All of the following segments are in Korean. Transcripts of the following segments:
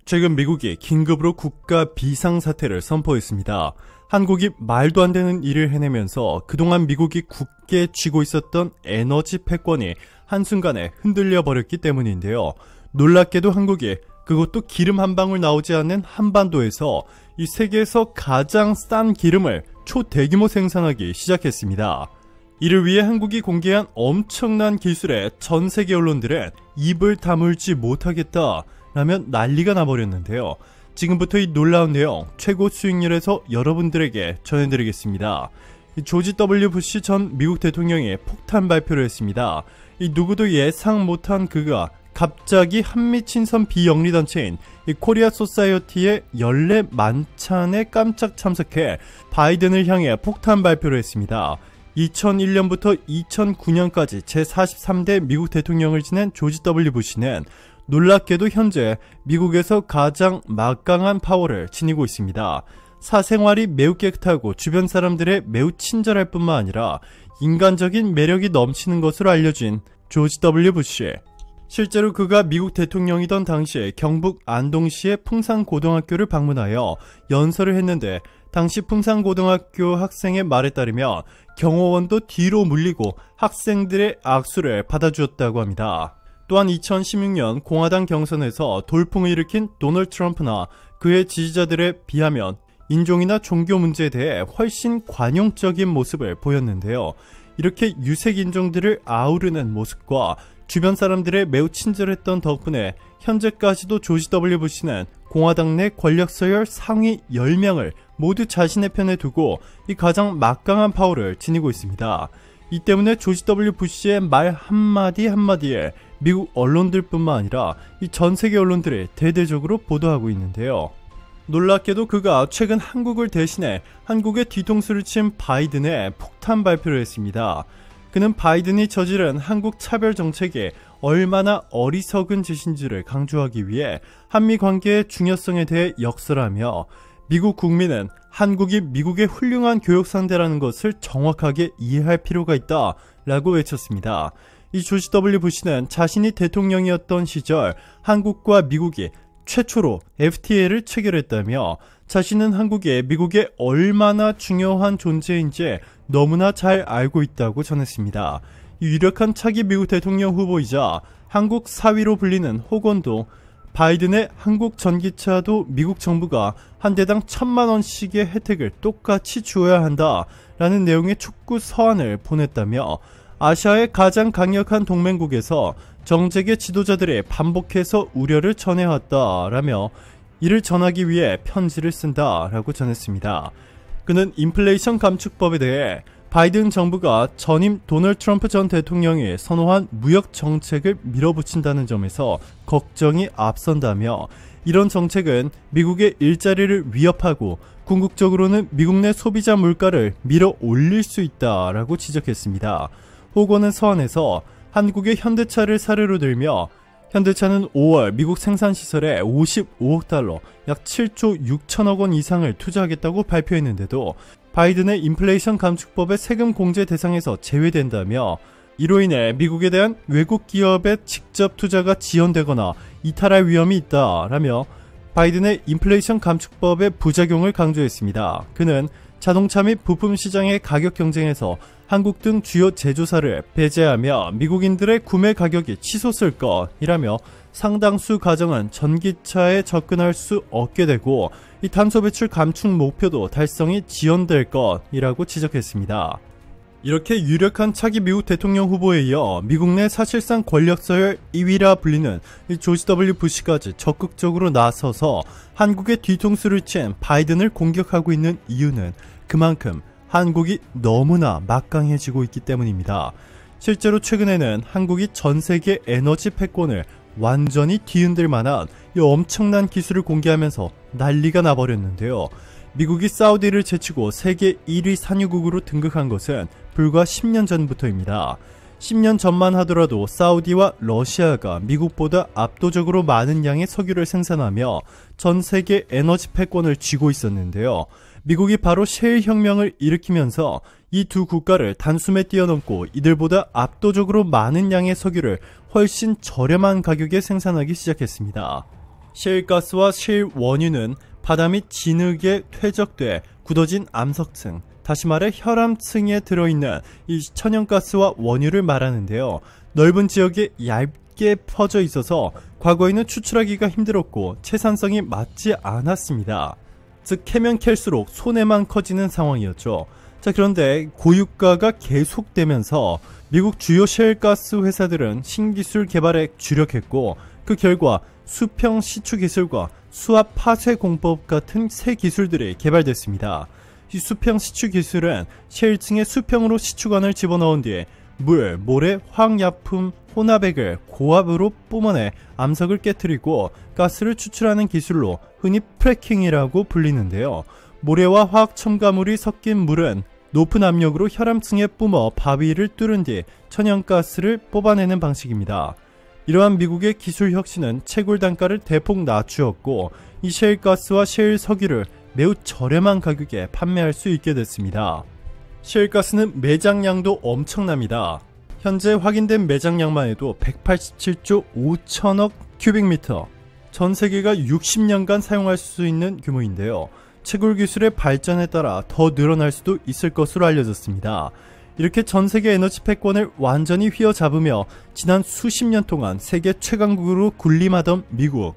최근 미국이 긴급으로 국가 비상사태를 선포했습니다. 한국이 말도 안 되는 일을 해내면서 그동안 미국이 굳게 쥐고 있었던 에너지 패권이 한순간에 흔들려 버렸기 때문인데요. 놀랍게도 한국이 그것도 기름 한 방울 나오지 않는 한반도에서 이 세계에서 가장 싼 기름을 초대규모 생산하기 시작했습니다. 이를 위해 한국이 공개한 엄청난 기술에 전 세계 언론들은 입을 다물지 못하겠다 라면 난리가 나버렸는데요. 지금부터 이 놀라운 내용 최고 수익률에서 여러분들에게 전해드리겠습니다. 조지 W. 부시 전 미국 대통령이 폭탄 발표를 했습니다. 이 누구도 예상 못한 그가 갑자기 한미친선 비영리단체인 코리아 소사이어티의 연례 만찬에 깜짝 참석해 바이든을 향해 폭탄 발표를 했습니다. 2001년부터 2009년까지 제43대 미국 대통령을 지낸 조지 W. 부시는 놀랍게도 현재 미국에서 가장 막강한 파워를 지니고 있습니다. 사생활이 매우 깨끗하고 주변 사람들의 매우 친절할 뿐만 아니라 인간적인 매력이 넘치는 것으로 알려진 조지 W. 부시. 실제로 그가 미국 대통령이던 당시에 경북 안동시의 풍산고등학교를 방문하여 연설을 했는데 당시 풍산고등학교 학생의 말에 따르면 경호원도 뒤로 물리고 학생들의 악수를 받아주었다고 합니다. 또한 2016년 공화당 경선에서 돌풍을 일으킨 도널드 트럼프나 그의 지지자들에 비하면 인종이나 종교 문제에 대해 훨씬 관용적인 모습을 보였는데요. 이렇게 유색인종들을 아우르는 모습과 주변 사람들의 매우 친절했던 덕분에 현재까지도 조지 W. 부시는 공화당 내 권력 서열 상위 10명을 모두 자신의 편에 두고 이 가장 막강한 파워를 지니고 있습니다. 이 때문에 조지 W. 부시의 말 한마디 한마디에 미국 언론들뿐만 아니라 이 전 세계 언론들이 대대적으로 보도하고 있는데요. 놀랍게도 그가 최근 한국을 대신해 한국의 뒤통수를 친 바이든에 폭탄 발표를 했습니다. 그는 바이든이 저지른 한국 차별 정책이 얼마나 어리석은 짓인지를 강조하기 위해 한미 관계의 중요성에 대해 역설하며 미국 국민은 한국이 미국의 훌륭한 교육 상대라는 것을 정확하게 이해할 필요가 있다 라고 외쳤습니다. 이 조지 W. 부시는 자신이 대통령이었던 시절 한국과 미국이 최초로 FTA를 체결했다며 자신은 한국이 미국의 얼마나 중요한 존재인지 너무나 잘 알고 있다고 전했습니다. 유력한 차기 미국 대통령 후보이자 한국 사위로 불리는 호건도 바이든의 한국 전기차도 미국 정부가 한 대당 1,000만원씩의 혜택을 똑같이 주어야 한다라는 내용의 촉구 서한을 보냈다며 아시아의 가장 강력한 동맹국에서 정책의 지도자들이 반복해서 우려를 전해왔다라며 이를 전하기 위해 편지를 쓴다라고 전했습니다. 그는 인플레이션 감축법에 대해 바이든 정부가 전임 도널드 트럼프 전 대통령이 선호한 무역 정책을 밀어붙인다는 점에서 걱정이 앞선다며 이런 정책은 미국의 일자리를 위협하고 궁극적으로는 미국 내 소비자 물가를 밀어 올릴 수 있다라고 지적했습니다. 호건은 서한에서 한국의 현대차를 사례로 들며 현대차는 5월 미국 생산시설에 55억 달러, 약 7조 6천억 원 이상을 투자하겠다고 발표했는데도 바이든의 인플레이션 감축법의 세금 공제 대상에서 제외된다며 이로 인해 미국에 대한 외국 기업의 직접 투자가 지연되거나 이탈할 위험이 있다라며 바이든의 인플레이션 감축법의 부작용을 강조했습니다. 그는 자동차 및 부품 시장의 가격 경쟁에서 한국 등 주요 제조사를 배제하며 미국인들의 구매 가격이 치솟을 것이라며 상당수 가정은 전기차에 접근할 수 없게 되고 이 탄소 배출 감축 목표도 달성이 지연될 것이라고 지적했습니다. 이렇게 유력한 차기 미국 대통령 후보에 이어 미국 내 사실상 권력 서열 2위라 불리는 조지 W. 부시까지 적극적으로 나서서 한국의 뒤통수를 친 바이든을 공격하고 있는 이유는 그만큼 한국이 너무나 막강해지고 있기 때문입니다. 실제로 최근에는 한국이 전 세계 에너지 패권을 완전히 뒤흔들 만한 이 엄청난 기술을 공개하면서 난리가 나버렸는데요. 미국이 사우디를 제치고 세계 1위 산유국으로 등극한 것은 불과 10년 전부터입니다. 10년 전만 하더라도 사우디와 러시아가 미국보다 압도적으로 많은 양의 석유를 생산하며 전 세계 에너지 패권을 쥐고 있었는데요. 미국이 바로 셰일 혁명을 일으키면서 이 두 국가를 단숨에 뛰어넘고 이들보다 압도적으로 많은 양의 석유를 훨씬 저렴한 가격에 생산하기 시작했습니다. 셰일가스와 셰일 원유는 바다 및 진흙에 퇴적돼 굳어진 암석층, 다시 말해 혈암층에 들어있는 이 천연가스와 원유를 말하는데요. 넓은 지역에 얇게 퍼져 있어서 과거에는 추출하기가 힘들었고 채산성이 맞지 않았습니다. 즉 캐면 캘수록 손해만 커지는 상황이었죠. 자, 그런데 고유가가 계속되면서 미국 주요 셰일가스 회사들은 신기술 개발에 주력했고 그 결과 수평 시추 기술과 수압 파쇄 공법 같은 새 기술들이 개발됐습니다. 이 수평 시추 기술은 셰일층에 수평으로 시추관을 집어넣은 뒤에 물, 모래, 화학약품 혼합액을 고압으로 뿜어내 암석을 깨트리고 가스를 추출하는 기술로 흔히 프래킹이라고 불리는데요. 모래와 화학 첨가물이 섞인 물은 높은 압력으로 혈암층에 뿜어 바위를 뚫은 뒤 천연가스를 뽑아내는 방식입니다. 이러한 미국의 기술 혁신은 채굴 단가를 대폭 낮추었고 이 셰일가스와 셰일 석유를 매우 저렴한 가격에 판매할 수 있게 됐습니다. 셰일가스는 매장량도 엄청납니다. 현재 확인된 매장량만 해도 187조 5천억 큐빅미터, 전 세계가 60년간 사용할 수 있는 규모인데요. 채굴 기술의 발전에 따라 더 늘어날 수도 있을 것으로 알려졌습니다. 이렇게 전 세계 에너지 패권을 완전히 휘어잡으며 지난 수십 년 동안 세계 최강국으로 군림하던 미국.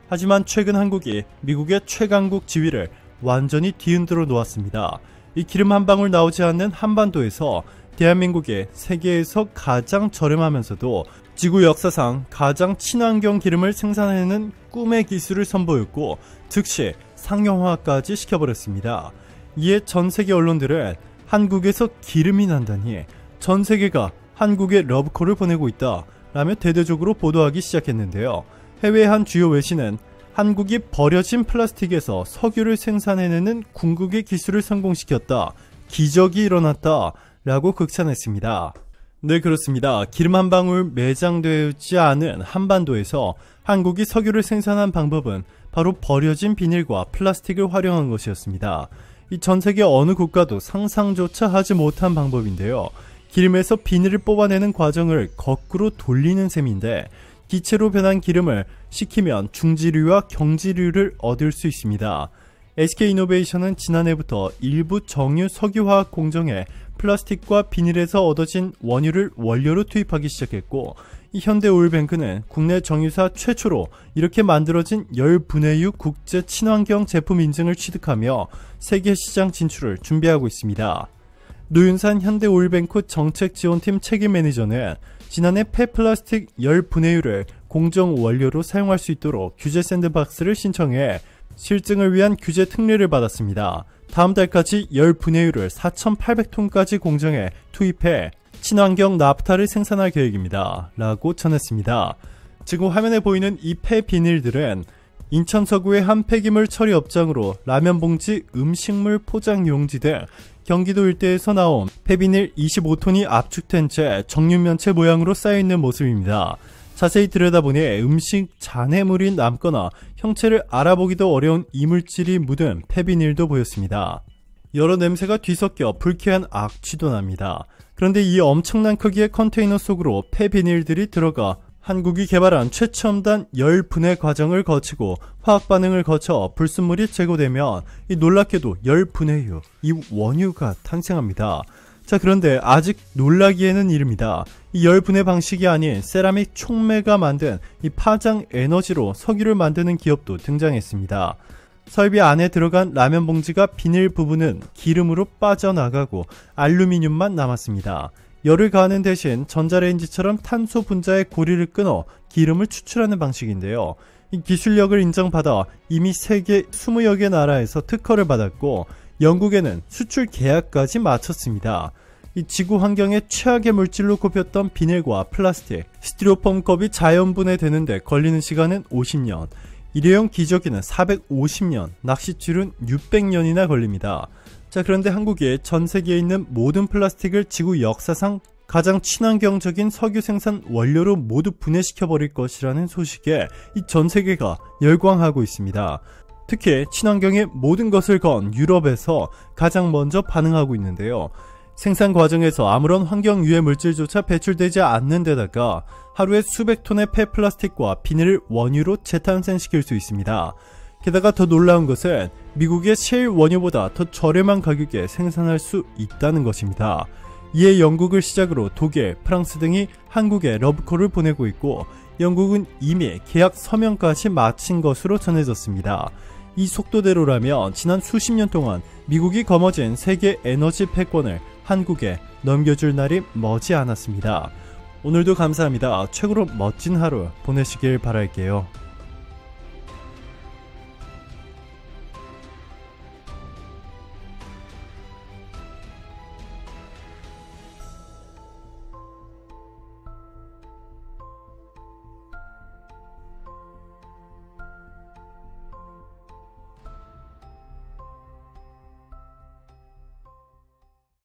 하지만 최근 한국이 미국의 최강국 지위를 완전히 뒤흔들어 놓았습니다. 이 기름 한 방울 나오지 않는 한반도에서 대한민국이 세계에서 가장 저렴하면서도 지구 역사상 가장 친환경 기름을 생산해내는 꿈의 기술을 선보였고 즉시 상용화까지 시켜버렸습니다. 이에 전 세계 언론들은 한국에서 기름이 난다니 전 세계가 한국에 러브콜을 보내고 있다 라며 대대적으로 보도하기 시작했는데요. 해외의 한 주요 외신은 한국이 버려진 플라스틱에서 석유를 생산해내는 궁극의 기술을 성공시켰다, 기적이 일어났다 라고 극찬했습니다. 네, 그렇습니다. 기름 한 방울 매장되지 않은 한반도에서 한국이 석유를 생산한 방법은 바로 버려진 비닐과 플라스틱을 활용한 것이었습니다. 이 전 세계 어느 국가도 상상조차 하지 못한 방법인데요. 기름에서 비닐을 뽑아내는 과정을 거꾸로 돌리는 셈인데 기체로 변한 기름을 식히면 중지류와 경지류를 얻을 수 있습니다. SK이노베이션은 지난해부터 일부 정유 석유화학 공정에 플라스틱과 비닐에서 얻어진 원유를 원료로 투입하기 시작했고 이 현대오일뱅크는 국내 정유사 최초로 이렇게 만들어진 열분해유 국제 친환경 제품 인증을 취득하며 세계 시장 진출을 준비하고 있습니다. 노윤산 현대오일뱅크 정책지원팀 책임 매니저는 지난해 폐플라스틱 열분해유를 공정 원료로 사용할 수 있도록 규제 샌드박스를 신청해 실증을 위한 규제 특례를 받았습니다. 다음 달까지 열분해유를 4,800톤까지 공정에 투입해 친환경 나프타를 생산할 계획입니다. 라고 전했습니다. 지금 화면에 보이는 이 폐비닐들은 인천 서구의 한 폐기물 처리 업장으로 라면 봉지, 음식물 포장 용지 등 경기도 일대에서 나온 폐비닐 25톤이 압축된 채 정육면체 모양으로 쌓여있는 모습입니다. 자세히 들여다보니 음식 잔해물이 남거나 형체를 알아보기도 어려운 이물질이 묻은 폐비닐도 보였습니다. 여러 냄새가 뒤섞여 불쾌한 악취도 납니다. 그런데 이 엄청난 크기의 컨테이너 속으로 폐비닐들이 들어가 한국이 개발한 최첨단 열분해 과정을 거치고 화학 반응을 거쳐 불순물이 제거되면 이 놀랍게도 열분해유, 이 원유가 탄생합니다. 자, 그런데 아직 놀라기에는 이릅니다. 이 열분해 방식이 아닌 세라믹 촉매가 만든 이 파장 에너지로 석유를 만드는 기업도 등장했습니다. 설비 안에 들어간 라면 봉지가 비닐 부분은 기름으로 빠져나가고 알루미늄만 남았습니다. 열을 가하는 대신 전자레인지처럼 탄소 분자의 고리를 끊어 기름을 추출하는 방식인데요. 이 기술력을 인정받아 이미 세계 20여 개 나라에서 특허를 받았고 영국에는 수출 계약까지 마쳤습니다. 이 지구 환경의 최악의 물질로 꼽혔던 비닐과 플라스틱, 스티로폼 컵이 자연분해되는데 걸리는 시간은 50년, 일회용 기저귀는 450년, 낚싯줄은 600년이나 걸립니다. 자, 그런데 한국이 전 세계에 있는 모든 플라스틱을 지구 역사상 가장 친환경적인 석유 생산 원료로 모두 분해시켜버릴 것이라는 소식에 이 전 세계가 열광하고 있습니다. 특히 친환경의 모든 것을 건 유럽에서 가장 먼저 반응하고 있는데요. 생산 과정에서 아무런 환경 유해 물질조차 배출되지 않는 데다가 하루에 수백 톤의 폐플라스틱과 비닐을 원유로 재탄생시킬 수 있습니다. 게다가 더 놀라운 것은 미국의 셰일 원유보다 더 저렴한 가격에 생산할 수 있다는 것입니다. 이에 영국을 시작으로 독일, 프랑스 등이 한국에 러브콜을 보내고 있고 영국은 이미 계약 서명까지 마친 것으로 전해졌습니다. 이 속도대로라면 지난 수십 년 동안 미국이 거머쥔 세계 에너지 패권을 한국에 넘겨줄 날이 머지 않았습니다. 오늘도 감사합니다. 최고로 멋진 하루 보내시길 바랄게요.